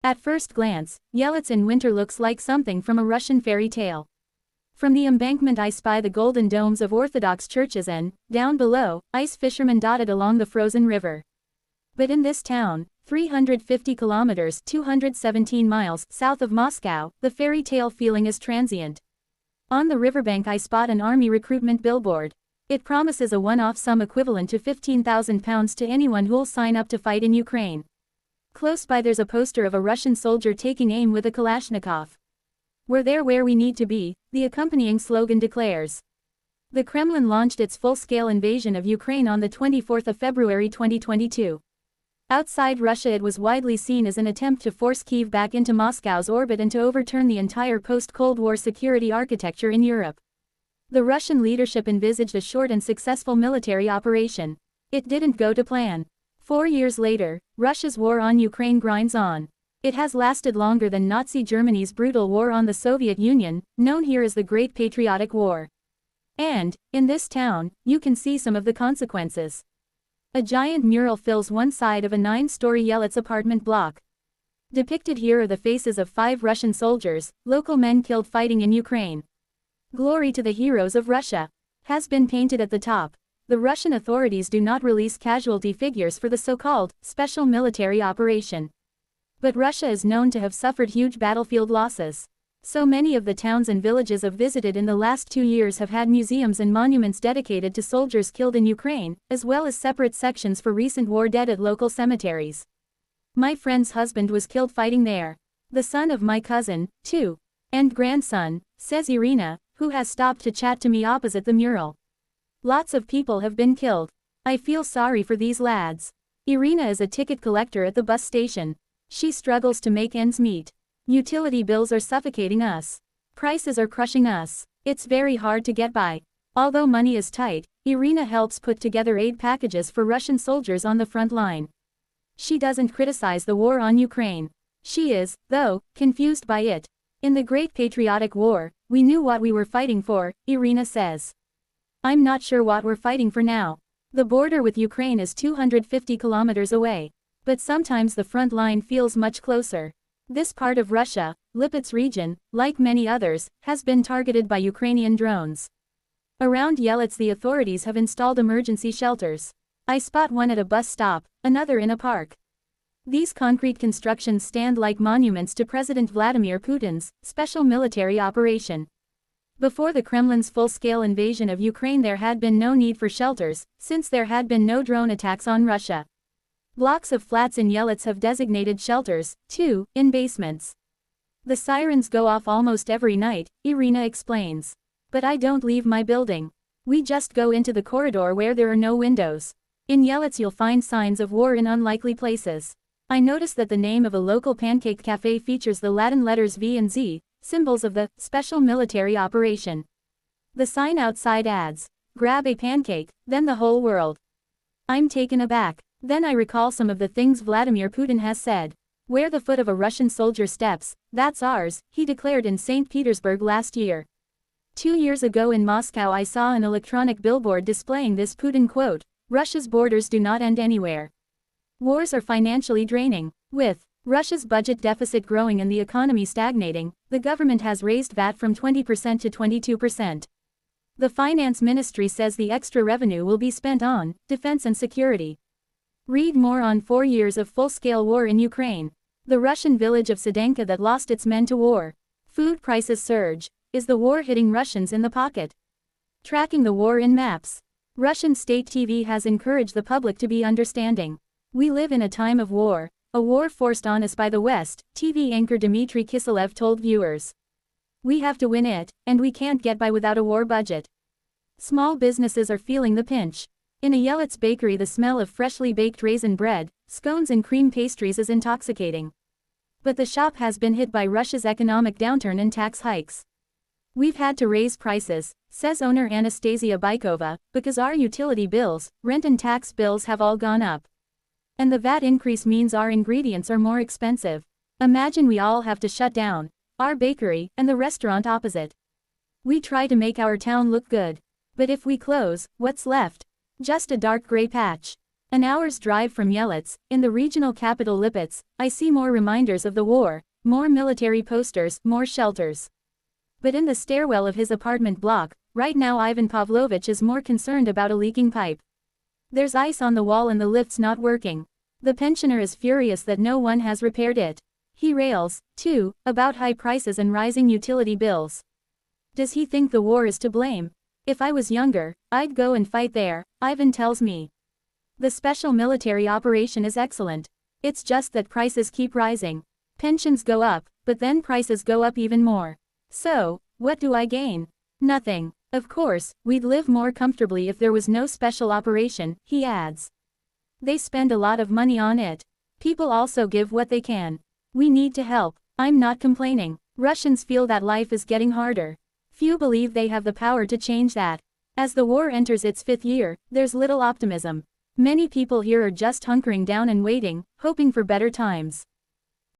At first glance, Yelets in winter looks like something from a Russian fairy tale. From the embankment I spy the golden domes of Orthodox churches and, down below, ice fishermen dotted along the frozen river. But in this town, 350 kilometers 217 miles south of Moscow, the fairy tale feeling is transient. On the riverbank I spot an army recruitment billboard. It promises a one-off sum equivalent to £15,000 to anyone who'll sign up to fight in Ukraine. Close by there's a poster of a Russian soldier taking aim with a Kalashnikov. "We're there where we need to be," the accompanying slogan declares. The Kremlin launched its full-scale invasion of Ukraine on the 24th of February 2022. Outside Russia it was widely seen as an attempt to force Kyiv back into Moscow's orbit and to overturn the entire post-Cold War security architecture in Europe. The Russian leadership envisaged a short and successful military operation. It didn't go to plan. 4 years later, Russia's war on Ukraine grinds on. It has lasted longer than Nazi Germany's brutal war on the Soviet Union, known here as the Great Patriotic War. And, in this town, you can see some of the consequences. A giant mural fills one side of a 9-story Yelets apartment block. Depicted here are the faces of 5 Russian soldiers, local men killed fighting in Ukraine. "Glory to the heroes of Russia" has been painted at the top. The Russian authorities do not release casualty figures for the so-called special military operation. But Russia is known to have suffered huge battlefield losses. So many of the towns and villages I've visited in the last 2 years have had museums and monuments dedicated to soldiers killed in Ukraine, as well as separate sections for recent war dead at local cemeteries. My friend's husband was killed fighting there. The son of my cousin, too. And grandson, says Irina, who has stopped to chat to me opposite the mural. Lots of people have been killed. I feel sorry for these lads. Irina is a ticket collector at the bus station. She struggles to make ends meet. Utility bills are suffocating us. Prices are crushing us. It's very hard to get by. Although money is tight, Irina helps put together aid packages for Russian soldiers on the front line. She doesn't criticize the war on Ukraine. She is, though, confused by it. "In the Great Patriotic War, we knew what we were fighting for," Irina says. "I'm not sure what we're fighting for now. The border with Ukraine is 250 kilometers away. But sometimes the front line feels much closer." This part of Russia, Lipetsk region, like many others, has been targeted by Ukrainian drones. Around Yelets the authorities have installed emergency shelters. I spot one at a bus stop, another in a park. These concrete constructions stand like monuments to President Vladimir Putin's special military operation. Before the Kremlin's full-scale invasion of Ukraine there had been no need for shelters, since there had been no drone attacks on Russia. Blocks of flats in Yelets have designated shelters, too, in basements. The sirens go off almost every night, Irina explains. But I don't leave my building. We just go into the corridor where there are no windows. In Yelets you'll find signs of war in unlikely places. I notice that the name of a local pancake cafe features the Latin letters V and Z, symbols of the special military operation. The sign outside adds, "Grab a pancake, then the whole world." I'm taken aback. Then I recall some of the things Vladimir Putin has said. "Where the foot of a Russian soldier steps, that's ours," he declared in St. Petersburg last year. 2 years ago in Moscow I saw an electronic billboard displaying this Putin quote, "Russia's borders do not end anywhere." Wars are financially draining. With Russia's budget deficit growing and the economy stagnating, the government has raised VAT from 20% to 22%. The finance ministry says the extra revenue will be spent on defense and security. Read more on 4 years of full-scale war in Ukraine. The Russian village of Sedenka that lost its men to war. Food prices surge. Is the war hitting Russians in the pocket? Tracking the war in maps. Russian state TV has encouraged the public to be understanding. "We live in a time of war, a war forced on us by the West," TV anchor Dmitry Kiselev told viewers. "We have to win it, and we can't get by without a war budget." Small businesses are feeling the pinch. In a Yelets bakery the smell of freshly baked raisin bread, scones and cream pastries is intoxicating. But the shop has been hit by Russia's economic downturn and tax hikes. "We've had to raise prices," says owner Anastasia Baikova, "because our utility bills, rent and tax bills have all gone up. And the VAT increase means our ingredients are more expensive. Imagine we all have to shut down our bakery and the restaurant opposite. We try to make our town look good. But if we close, what's left? Just a dark gray patch. An hour's drive from Yelets, in the regional capital Lipetsk, I see more reminders of the war, more military posters, more shelters. But in the stairwell of his apartment block, right now Ivan Pavlovich is more concerned about a leaking pipe. There's ice on the wall and the lift's not working. The pensioner is furious that no one has repaired it. He rails, too, about high prices and rising utility bills. Does he think the war is to blame? If I was younger, I'd go and fight there, Ivan tells me. The special military operation is excellent. It's just that prices keep rising. Pensions go up, but then prices go up even more. So, what do I gain? Nothing. Of course, we'd live more comfortably if there was no special operation, he adds. They spend a lot of money on it. People also give what they can. We need to help. I'm not complaining. Russians feel that life is getting harder. Few believe they have the power to change that. As the war enters its 5th year, there's little optimism. Many people here are just hunkering down and waiting, hoping for better times.